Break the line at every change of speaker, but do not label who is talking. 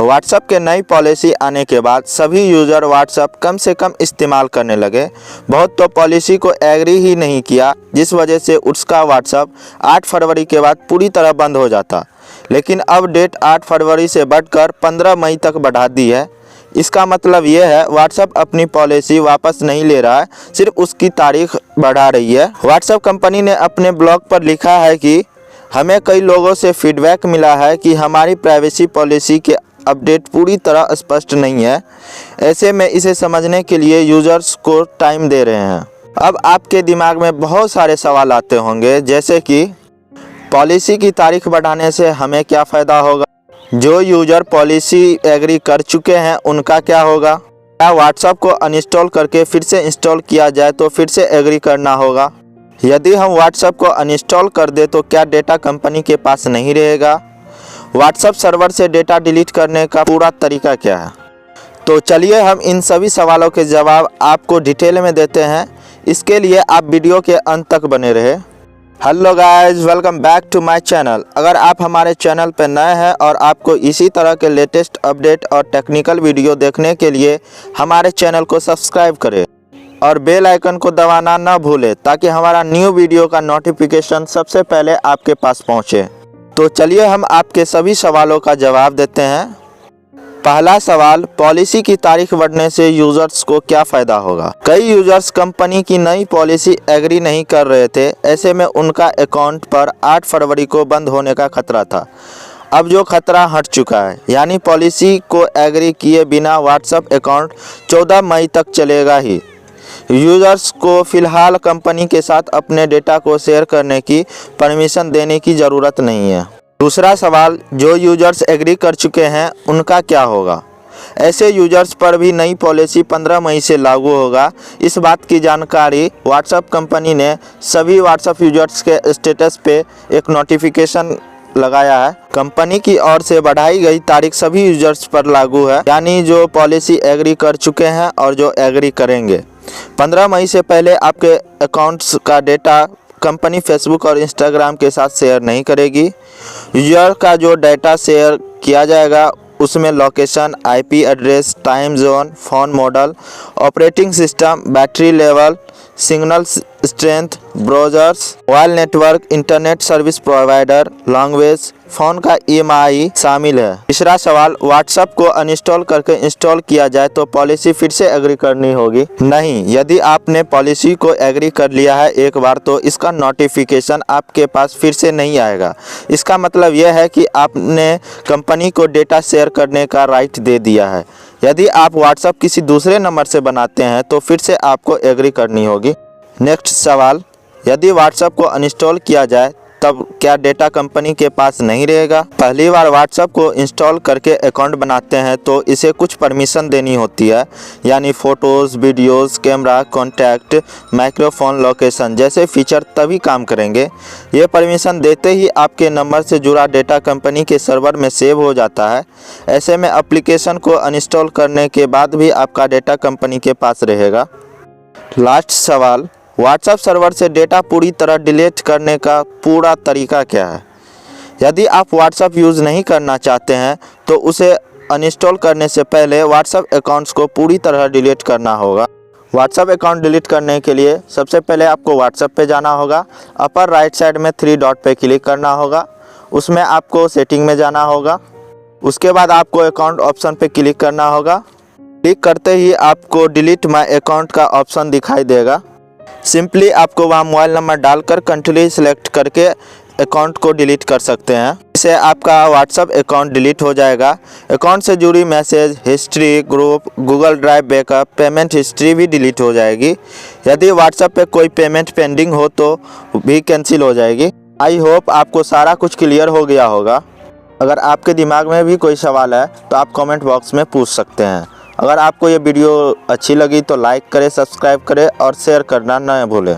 WhatsApp के नई policy आने के बाद सभी यूज़र व्हाट्सएप कम से कम इस्तेमाल करने लगे। बहुत तो पॉलिसी को एग्री ही नहीं किया, जिस वजह से उसका व्हाट्सएप 8 फरवरी के बाद पूरी तरह बंद हो जाता। लेकिन अब डेट 8 फरवरी से बढ़कर 15 मई तक बढ़ा दी है। इसका मतलब ये है व्हाट्सएप अपनी पॉलिसी वापस नहीं ले रहा है, सिर्फ उसकी तारीख बढ़ा रही है। व्हाट्सएप कंपनी ने अपने ब्लॉग पर लिखा है कि हमें कई लोगों से फीडबैक मिला है कि हमारी प्राइवेसी पॉलिसी के अपडेट पूरी तरह स्पष्ट नहीं है। ऐसे में इसे समझने के लिए यूजर्स को टाइम दे रहे हैं। अब आपके दिमाग में बहुत सारे सवाल आते होंगे, जैसे कि पॉलिसी की तारीख बढ़ाने से हमें क्या फ़ायदा होगा, जो यूज़र पॉलिसी एग्री कर चुके हैं उनका क्या होगा, क्या व्हाट्सएप को अनइंस्टॉल करके फिर से इंस्टॉल किया जाए तो फिर से एग्री करना होगा, यदि हम व्हाट्सएप को अनइंस्टॉल कर दे तो क्या डेटा कंपनी के पास नहीं रहेगा, व्हाट्सएप सर्वर से डेटा डिलीट करने का पूरा तरीका क्या है। तो चलिए हम इन सभी सवालों के जवाब आपको डिटेल में देते हैं। इसके लिए आप वीडियो के अंत तक बने रहे। Hello guys, welcome back to my channel. अगर आप हमारे चैनल पर नए हैं और आपको इसी तरह के लेटेस्ट अपडेट और टेक्निकल वीडियो देखने के लिए हमारे चैनल को सब्सक्राइब करें और बेल आइकन को दबाना न भूलें, ताकि हमारा न्यू वीडियो का नोटिफिकेशन सबसे पहले आपके पास पहुंचे। तो चलिए हम आपके सभी सवालों का जवाब देते हैं। पहला सवाल, पॉलिसी की तारीख बढ़ने से यूजर्स को क्या फ़ायदा होगा। कई यूजर्स कंपनी की नई पॉलिसी एग्री नहीं कर रहे थे। ऐसे में उनका अकाउंट पर 8 फरवरी को बंद होने का खतरा था। अब जो खतरा हट चुका है, यानी पॉलिसी को एग्री किए बिना व्हाट्सएप अकाउंट 14 मई तक चलेगा ही। यूजर्स को फ़िलहाल कंपनी के साथ अपने डेटा को शेयर करने की परमिशन देने की ज़रूरत नहीं है। दूसरा सवाल, जो यूजर्स एग्री कर चुके हैं उनका क्या होगा। ऐसे यूजर्स पर भी नई पॉलिसी 15 मई से लागू होगा। इस बात की जानकारी व्हाट्सएप कंपनी ने सभी व्हाट्सएप यूजर्स के स्टेटस पे एक नोटिफिकेशन लगाया है। कंपनी की ओर से बढ़ाई गई तारीख सभी यूजर्स पर लागू है, यानी जो पॉलिसी एग्री कर चुके हैं और जो एग्री करेंगे। 15 मई से पहले आपके अकाउंट्स का डेटा कंपनी फेसबुक और इंस्टाग्राम के साथ शेयर नहीं करेगी। यूजर का जो डेटा शेयर किया जाएगा उसमें location, IP address, time zone, phone model, operating system, battery level, signal strength, browsers, mobile network, internet service provider, language, phone का ईएमआई शामिल है। तीसरा सवाल, व्हाट्सएप को अनइंस्टॉल करके इंस्टॉल किया जाए तो पॉलिसी फिर से एग्री करनी होगी। नहीं, यदि आपने पॉलिसी को एग्री कर लिया है एक बार तो इसका नोटिफिकेशन आपके पास फिर से नहीं आएगा। इसका मतलब यह है कि आपने कंपनी को डेटा शेयर करने का राइट दे दिया है। यदि आप व्हाट्सएप किसी दूसरे नंबर से बनाते हैं तो फिर से आपको एग्री करनी होगी। नेक्स्ट सवाल, यदि व्हाट्सएप को अनइंस्टॉल किया जाए तब क्या डेटा कंपनी के पास नहीं रहेगा। पहली बार व्हाट्सएप को इंस्टॉल करके अकाउंट बनाते हैं तो इसे कुछ परमिशन देनी होती है, यानी photos, videos, camera, contact, microphone, location जैसे फीचर तभी काम करेंगे। ये परमिशन देते ही आपके नंबर से जुड़ा डेटा कंपनी के सर्वर में सेव हो जाता है। ऐसे में एप्लीकेशन को अनइंस्टॉल करने के बाद भी आपका डेटा कंपनी के पास रहेगा। लास्ट सवाल, व्हाट्सएप सर्वर से डेटा पूरी तरह डिलीट करने का पूरा तरीका क्या है। यदि आप व्हाट्सएप यूज़ नहीं करना चाहते हैं तो उसे अनइंस्टॉल करने से पहले व्हाट्सएप अकाउंट्स को पूरी तरह डिलीट करना होगा। व्हाट्सएप अकाउंट डिलीट करने के लिए सबसे पहले आपको व्हाट्सएप पे जाना होगा। अपर राइट साइड में 3 डॉट पे क्लिक करना होगा, उसमें आपको सेटिंग में जाना होगा। उसके बाद आपको अकाउंट ऑप्शन पे क्लिक करना होगा। क्लिक करते ही आपको डिलीट माय अकाउंट का ऑप्शन दिखाई देगा। सिंपली आपको वहाँ मोबाइल नंबर डालकर कंट्री सेलेक्ट करके अकाउंट को डिलीट कर सकते हैं। इससे आपका व्हाट्सएप अकाउंट डिलीट हो जाएगा। अकाउंट से जुड़ी message, history, group, Google drive backup, payment history भी डिलीट हो जाएगी। यदि व्हाट्सएप पे कोई पेमेंट पेंडिंग हो तो भी कैंसिल हो जाएगी। आई होप आपको सारा कुछ क्लियर हो गया होगा। अगर आपके दिमाग में भी कोई सवाल है तो आप कमेंट बॉक्स में पूछ सकते हैं। अगर आपको ये वीडियो अच्छी लगी तो लाइक करें, सब्सक्राइब करें और शेयर करना न भूलें।